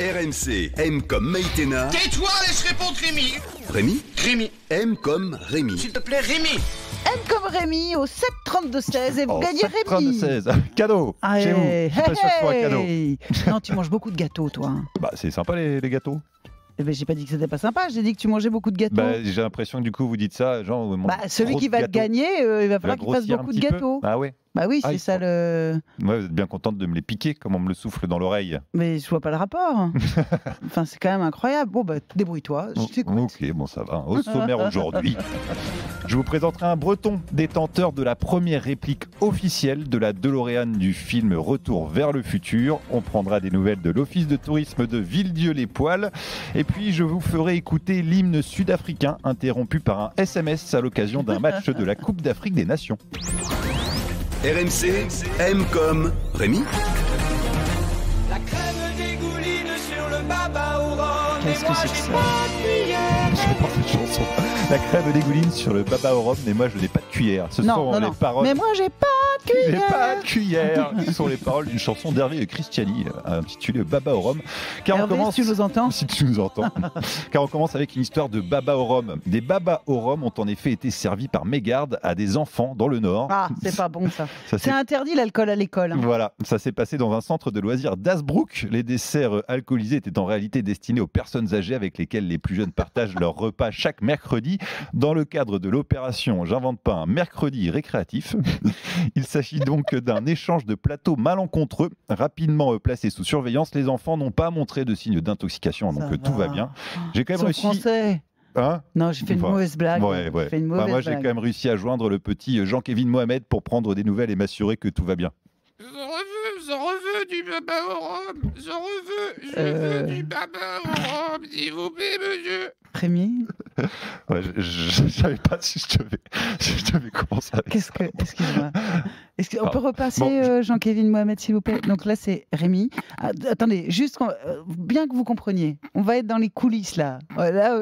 RMC, M comme Maïtena. Tais-toi, laisse répondre Rémi. Rémi. Rémi. M comme Rémi. S'il te plaît, Rémi. M comme Rémi au 7-32-16 et vous gagnez Rémi. 32-16. Cadeau chez vous. Je suis pas sûr que ce soit un cadeau. Non, tu manges beaucoup de gâteaux, toi. Bah, c'est sympa les gâteaux. Eh ben, j'ai pas dit que c'était pas sympa, j'ai dit que tu mangeais beaucoup de gâteaux. Bah, j'ai l'impression que du coup vous dites ça, genre. Celui qui va te gagner, il va falloir qu'il fasse beaucoup de gâteaux. Ah ouais. Bah oui, c'est ça le. Ouais, vous êtes bien contente de me les piquer, comme on me le souffle dans l'oreille. Mais je vois pas le rapport. Enfin, c'est quand même incroyable. Bon, bah, débrouille-toi, je t'écoute. Ok, bon, ça va. Au sommaire aujourd'hui, je vous présenterai un Breton, détenteur de la première réplique officielle de la DeLorean du film Retour vers le futur. On prendra des nouvelles de l'Office de tourisme de Villedieu-les-Poêles. Et puis, je vous ferai écouter l'hymne sud-africain interrompu par un SMS à l'occasion d'un match de la Coupe d'Afrique des Nations. RMC, M comme Rémi. La crème dégouline sur le baba au rhum. Qu'est-ce que c'est que ça? Je pense cette chanson. La crème dégouline sur le baba au rhum, mais moi je n'ai pas de cuillère. Ce sont les paroles. Mais moi j'ai pas de cuillère. J'ai pas de cuillère. Ce sont les paroles d'une chanson d'Hervé Christiani intitulée Baba au rhum. Car Hervé, on commence... si tu nous entends. Si tu nous entends. Car on commence avec une histoire de baba au rhum. Des babas au rhum ont en effet été servis par mégarde à des enfants dans le Nord. Ah, c'est pas bon ça. Ça c'est interdit l'alcool à l'école. Hein. Voilà, ça s'est passé dans un centre de loisirs d'Asbrook. Les desserts alcoolisés étaient en réalité destinés aux personnes âgées avec lesquelles les plus jeunes partagent leur repas chaque mercredi dans le cadre de l'opération J'invente pas un mercredi récréatif. Il s'agit donc d'un échange de plateaux malencontreux. Rapidement placés sous surveillance, les enfants n'ont pas montré de signes d'intoxication, donc tout va bien. J'ai quand même réussi... Français. Hein, non, j'ai fait une mauvaise blague. Ouais. Moi, j'ai quand même réussi à joindre le petit Jean-Kévin Mohamed pour prendre des nouvelles et m'assurer que tout va bien. Je reveux du baba au rhum. Je veux du baba au rhum, s'il vous plaît, monsieur. Rémi. Ouais, je savais pas si je devais commencer avec ça. Excuse-moi. On peut repasser Jean-Kévin Mohamed, s'il vous plaît. Donc là, c'est Rémi. Attendez, juste bien que vous compreniez, on va être dans les coulisses là. Là,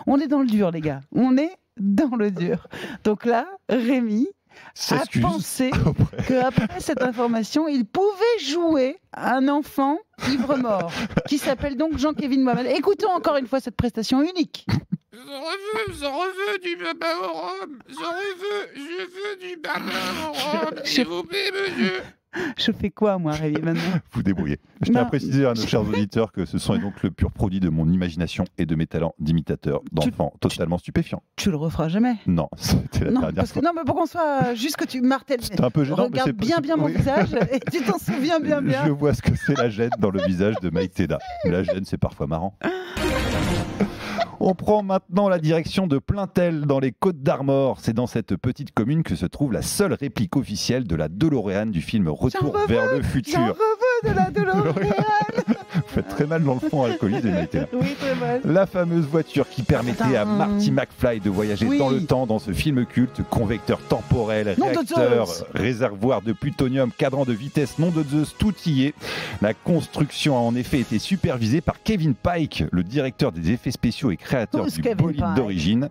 on est dans le dur, les gars. On est dans le dur. Donc là, Rémi a pensé qu'après cette information, il pouvait jouer un enfant ivre-mort qui s'appelle donc Jean-Kévin Mohamed. Écoutons encore une fois cette prestation unique. Je reveux du baba au rhum. Je veux du baba au rhum, s'il vous plaît, monsieur. Je fais quoi, moi, Rémi, maintenant? Vous débrouillez. Je tiens à préciser à nos chers auditeurs que ce sont donc le pur produit de mon imagination et de mes talents d'imitateur d'enfants totalement stupéfiants. Tu le referas jamais? Non, c'était la dernière fois. Non, mais pour qu'on soit juste que tu martèles. C'était un peu gênant. Regarde bien mon visage et tu t'en souviens bien. Je vois ce que c'est la gêne dans le visage de Maïtena. La gêne, c'est parfois marrant. On prend maintenant la direction de Plaintel, dans les Côtes-d'Armor. C'est dans cette petite commune que se trouve la seule réplique officielle de la DeLorean du film Retour vers le futur. J'en veux de la DeLorean. Vous faites très mal dans le fond alcoolisé, Maïtena. Oui, très mal. La fameuse voiture qui permettait à Marty McFly de voyager dans le temps dans ce film culte, convecteur temporel, réacteur, réservoir de plutonium, cadran de vitesse, nom de Zeus, tout y est. La construction a en effet été supervisée par Kevin Pike, le directeur des effets spéciaux et créateur du bolide d'origine.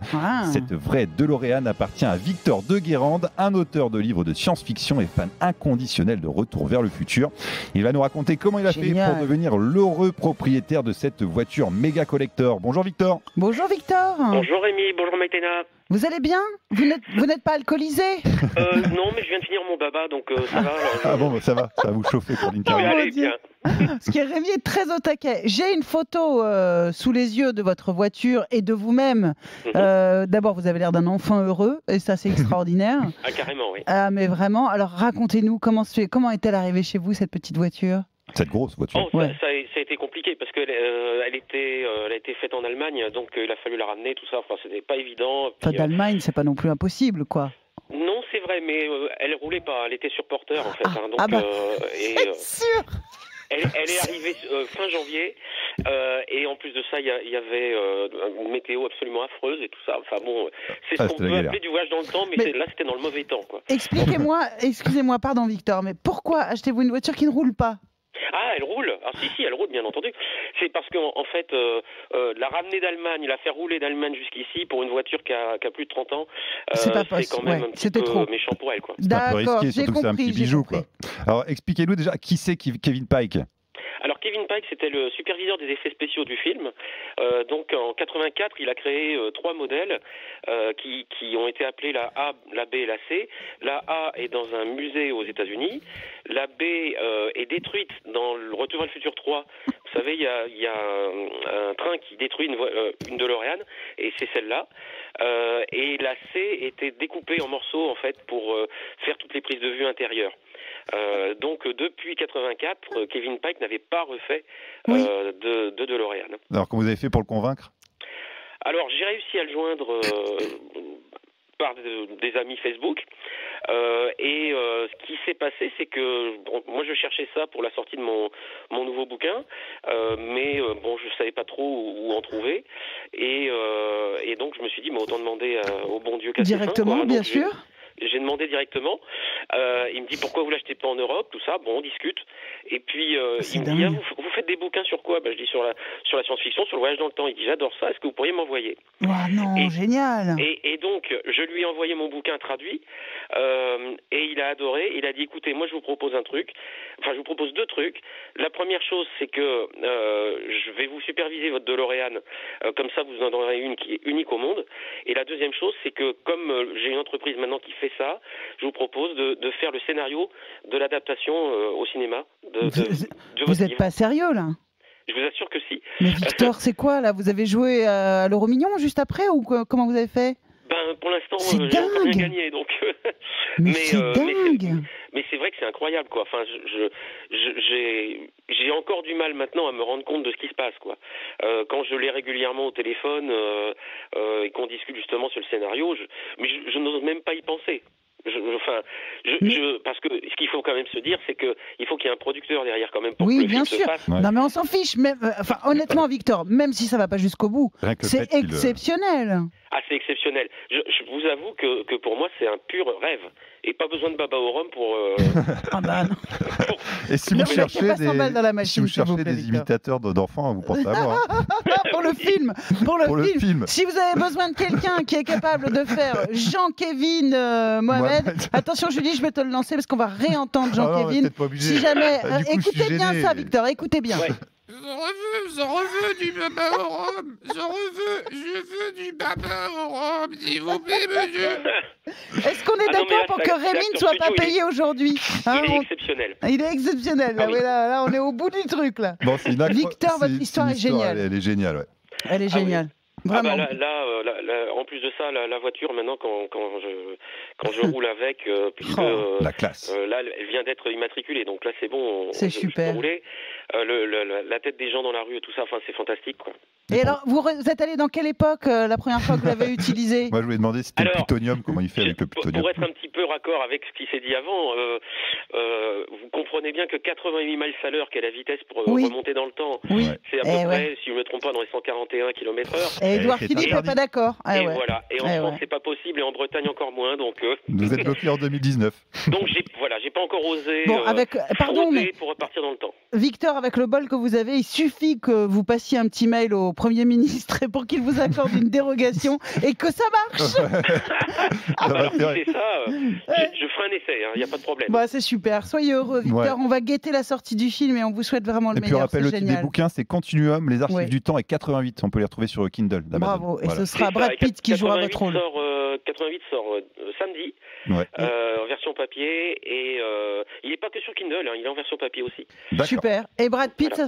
Cette vraie DeLorean appartient à Victor de Guérande, un auteur de livres de science-fiction et fan inconditionnel de Retour vers le futur. Il va nous raconter comment il a fait pour devenir l'heureux propriétaire de cette voiture méga collector. Bonjour Victor. Bonjour Victor. Bonjour Rémi, bonjour Maïtena. Vous allez bien? Vous n'êtes pas alcoolisé? Non, mais je viens de finir mon baba, donc ça va. Ah bon, ça va vous chauffer pour l'interview. Allez, bien. Parce que Rémi est très au taquet. J'ai une photo sous les yeux de votre voiture et de vous-même. D'abord, vous avez l'air d'un enfant heureux, et ça, c'est extraordinaire. Ah, carrément, oui. Ah, mais vraiment. Alors, racontez-nous, comment est-elle arrivée chez vous, cette petite voiture? Cette grosse voiture. Ça a été compliqué parce qu'elle a été faite en Allemagne, donc il a fallu la ramener, tout ça. Enfin, c'était pas évident. Enfin, d'Allemagne, c'est pas non plus impossible, quoi. Non, c'est vrai, mais elle roulait pas. Elle était sur porteur, en fait. C'est sûr. Elle est arrivée fin janvier, et en plus de ça, il y avait une météo absolument affreuse et tout ça. Enfin bon, c'est ce qu'on peut appeler du voyage dans le temps, mais là, c'était dans le mauvais temps, quoi. Expliquez-moi, excusez-moi, pardon Victor, mais pourquoi achetez-vous une voiture qui ne roule pas? Ah, elle roule. Ah, si, elle roule, bien entendu. C'est parce qu'en fait, la ramener d'Allemagne, la faire rouler d'Allemagne jusqu'ici pour une voiture qui a plus de 30 ans, c'est quand même un petit peu méchant pour elle, quoi. C'est un peu risqué, surtout que c'est un petit bijou, quoi. Alors, expliquez-nous déjà, qui c'est Kevin Pike? Alors Kevin Pike, c'était le superviseur des effets spéciaux du film. Donc en 84, il a créé 3 modèles qui ont été appelés la A, la B et la C. La A est dans un musée aux États-Unis. La B est détruite dans le Retour vers le futur 3. Vous savez, il y a un train qui détruit une DeLorean, et c'est celle-là. Et la C était découpée en morceaux en fait pour faire toutes les prises de vue intérieures. Donc depuis 84, Kevin Pike n'avait pas refait de DeLorean. Alors comment vous avez fait pour le convaincre? Alors j'ai réussi à le joindre par des amis Facebook. Et ce qui s'est passé, c'est que moi je cherchais ça pour la sortie de mon nouveau bouquin, mais je savais pas trop où en trouver, et donc je me suis dit, autant demander au bon Dieu qu'à ses fins, directement, bien sûr. J'ai demandé directement. Il me dit pourquoi vous l'achetez pas en Europe, tout ça. Bon, on discute. Et puis il me dit vous faites des bouquins sur quoi? Je dis sur la science-fiction, sur le voyage dans le temps. Il dit j'adore ça. Est-ce que vous pourriez m'envoyer? Génial. Et donc je lui ai envoyé mon bouquin traduit et il a adoré. Il a dit écoutez, moi je vous propose un truc. Enfin, je vous propose 2 trucs. La première chose, c'est que je vais vous superviser votre DeLorean. Comme ça, vous en aurez une qui est unique au monde. Et la deuxième chose, c'est que comme j'ai une entreprise maintenant qui fait ça, je vous propose de faire le scénario de l'adaptation au cinéma. Vous n'êtes pas sérieux là? Je vous assure que si. Mais Victor, c'est quoi là? Vous avez joué à l'Euro-Million juste après ou comment vous avez fait? Pour l'instant, j'ai encore rien gagné, donc. Mais c'est dingue. Mais c'est vrai que c'est incroyable, quoi. Enfin, j'ai encore du mal maintenant à me rendre compte de ce qui se passe, quoi. Quand je l'ai régulièrement au téléphone et qu'on discute justement sur le scénario, je n'ose même pas y penser. Parce que ce qu'il faut quand même se dire, c'est qu'il faut qu'il y ait un producteur derrière quand même pour que le film se fasse. Non, mais on s'en fiche. Honnêtement, Victor, même si ça va pas jusqu'au bout, c'est exceptionnel. Ah, c'est exceptionnel. Je vous avoue que pour moi, c'est un pur rêve. Et pas besoin de Baba au rhum pour... Et si vous cherchez des imitateurs d'enfants, vous pensez à moi. Pour le film. Si vous avez besoin de quelqu'un qui est capable de faire Jean-Kévin Mohamed, attention Julie, je vais te le lancer parce qu'on va réentendre Jean-Kévin. Si jamais... écoutez bien ça, Victor, écoutez bien. Ouais. Je veux du baba au rhum. Je veux du baba au rhum, s'il vous plaît, monsieur. Est-ce qu'on est d'accord pour que Rémi ne soit pas payé aujourd'hui? Il est exceptionnel. Il est exceptionnel. Là, on est au bout du truc, là. Bon, Victor, votre histoire est géniale. Elle est géniale, ouais. Elle est géniale. Vraiment. En plus de ça, la voiture, maintenant, quand je roule avec, puisque la classe. Là, elle vient d'être immatriculée, donc là, c'est bon. C'est super. Je peux rouler. La tête des gens dans la rue et tout ça, enfin, c'est fantastique, quoi. Et alors, vous êtes allé dans quelle époque la première fois que vous l'avez utilisé? Moi, je voulais demander si c'était le plutonium, comment il fait avec le plutonium. Pour être un petit peu raccord avec ce qui s'est dit avant, vous comprenez bien que 88 miles à l'heure, qui est la vitesse pour remonter dans le temps, c'est à peu près, si je ne me trompe pas, dans les 141 km/h. Et Édouard Philippe n'est pas d'accord. Voilà. Et en France, c'est pas possible, et en Bretagne encore moins. Donc, vous êtes bloqué en 2019. Donc, j'ai pas encore osé pour repartir dans le temps. Victor, avec le bol que vous avez, il suffit que vous passiez un petit mail au Premier ministre pour qu'il vous accorde une dérogation et que ça marche. Si c'est ça, je ferai un essai, il n'y a pas de problème. C'est super, soyez heureux Victor, on va guetter la sortie du film et on vous souhaite vraiment le meilleur. Et puis on rappelle le titre des bouquins, c'est Continuum, les archives du temps et 88, on peut les retrouver sur Kindle d'Amazon. Bravo, et ce sera Brad Pitt qui jouera votre rôle. 88 sort samedi, en version papier, et il n'est pas que sur Kindle, il est en version papier aussi. Super, et Brad Pitt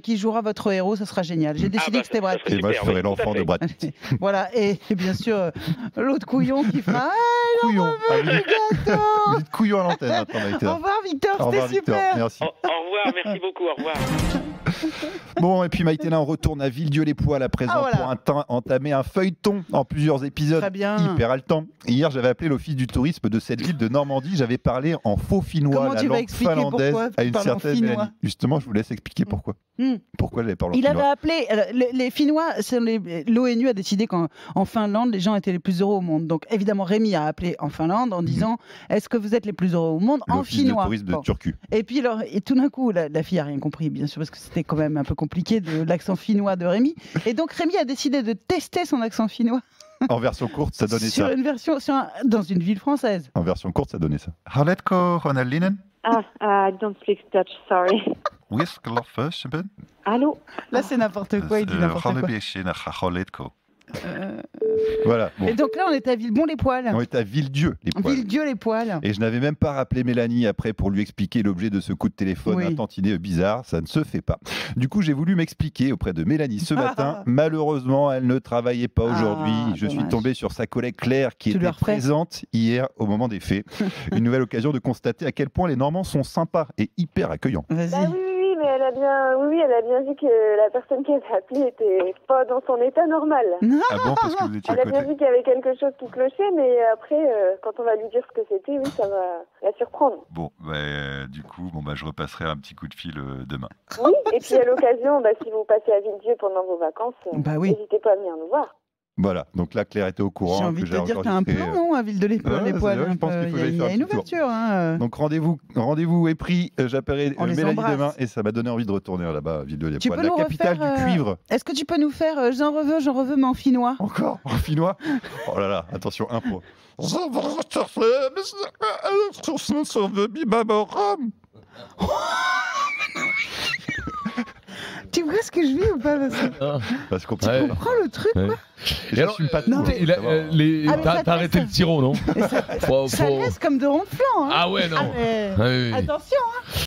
qui jouera votre héros, ça sera génial. J'ai décidé que c'était Brad Pitt. Et moi je ferai l'enfant de Brad Pitt. Voilà, et bien sûr l'autre couillon qui fera couillon. Gâteau. Couillon à l'antenne. Au revoir Victor, c'était super. Merci. Au revoir, merci beaucoup, au revoir. Bon, et puis Maïtena, on retourne à Villedieu-les-Poix à présent pour entamer un feuilleton en plusieurs épisodes hyper haletant. Hier, j'avais appelé l'office du tourisme de cette ville de Normandie. J'avais parlé en faux finnois, la langue finlandaise, à une certaine Mélanie. Justement, je vous laisse expliquer pourquoi. Pourquoi j'avais parlé en finnois. Il avait appelé les Finnois. L'ONU a décidé qu'en Finlande, les gens étaient les plus heureux au monde. Donc, évidemment, Rémi a appelé en Finlande en disant est-ce que vous êtes les plus heureux au monde en finnois? L'office de tourisme de Turku. Et puis, tout d'un coup, la fille a rien compris, bien sûr, parce que c'était quand même un peu compliqué de l'accent finnois de Rémi. Et donc, Rémi a décidé de tester son accent finnois. En version courte, ça donnait ça. Dans une ville française. En version courte, ça donnait ça. Harletko Ronaldinen? I don't speak Dutch, sorry. Allô. Là, c'est n'importe quoi, il dit n'importe quoi. Voilà. Bon. Et donc là, on est à Villebon-les-Poils. On est à Villedieu-les-Poils. Villedieu-les-Poils. Et je n'avais même pas rappelé Mélanie après pour lui expliquer l'objet de ce coup de téléphone un tantinet bizarre. Ça ne se fait pas. Du coup, j'ai voulu m'expliquer auprès de Mélanie ce matin. Malheureusement, elle ne travaillait pas aujourd'hui. Je suis tombé sur sa collègue Claire qui était présente hier au moment des faits. Une nouvelle occasion de constater à quel point les Normands sont sympas et hyper accueillants. Vas-y. Mais elle a bien vu que la personne qui avait appelé était pas dans son état normal. Ah bon, parce que vous étiez Elle a bien vu qu'il y avait quelque chose qui clochait, mais après, quand on va lui dire ce que c'était, oui, ça va la surprendre. Bon, du coup, je repasserai un petit coup de fil demain. Oui, et puis à l'occasion, si vous passez à Villedieu pendant vos vacances, n'hésitez pas à venir nous voir. Voilà, donc là Claire était au courant. J'ai envie de te dire que t'as un plan, non, à Villedieu-les-Poils. Je pense qu'il faut Il y a une ouverture. Donc rendez-vous est pris. J'appellerai Mélanie demain et ça m'a donné envie de retourner là-bas à Villedieu-les-Poils, la capitale du cuivre. Est-ce que tu peux nous faire j'en reveux, mais en finnois? Encore en finnois? Oh là là, attention, impro. Tu vois ce que je vis ou pas? Parce qu'on tu comprends le truc, quoi? Je suis pas trop. T'as arrêté le tiro, non? Ça reste comme de ronds de flanc. Ah ouais, non. Attention, hein.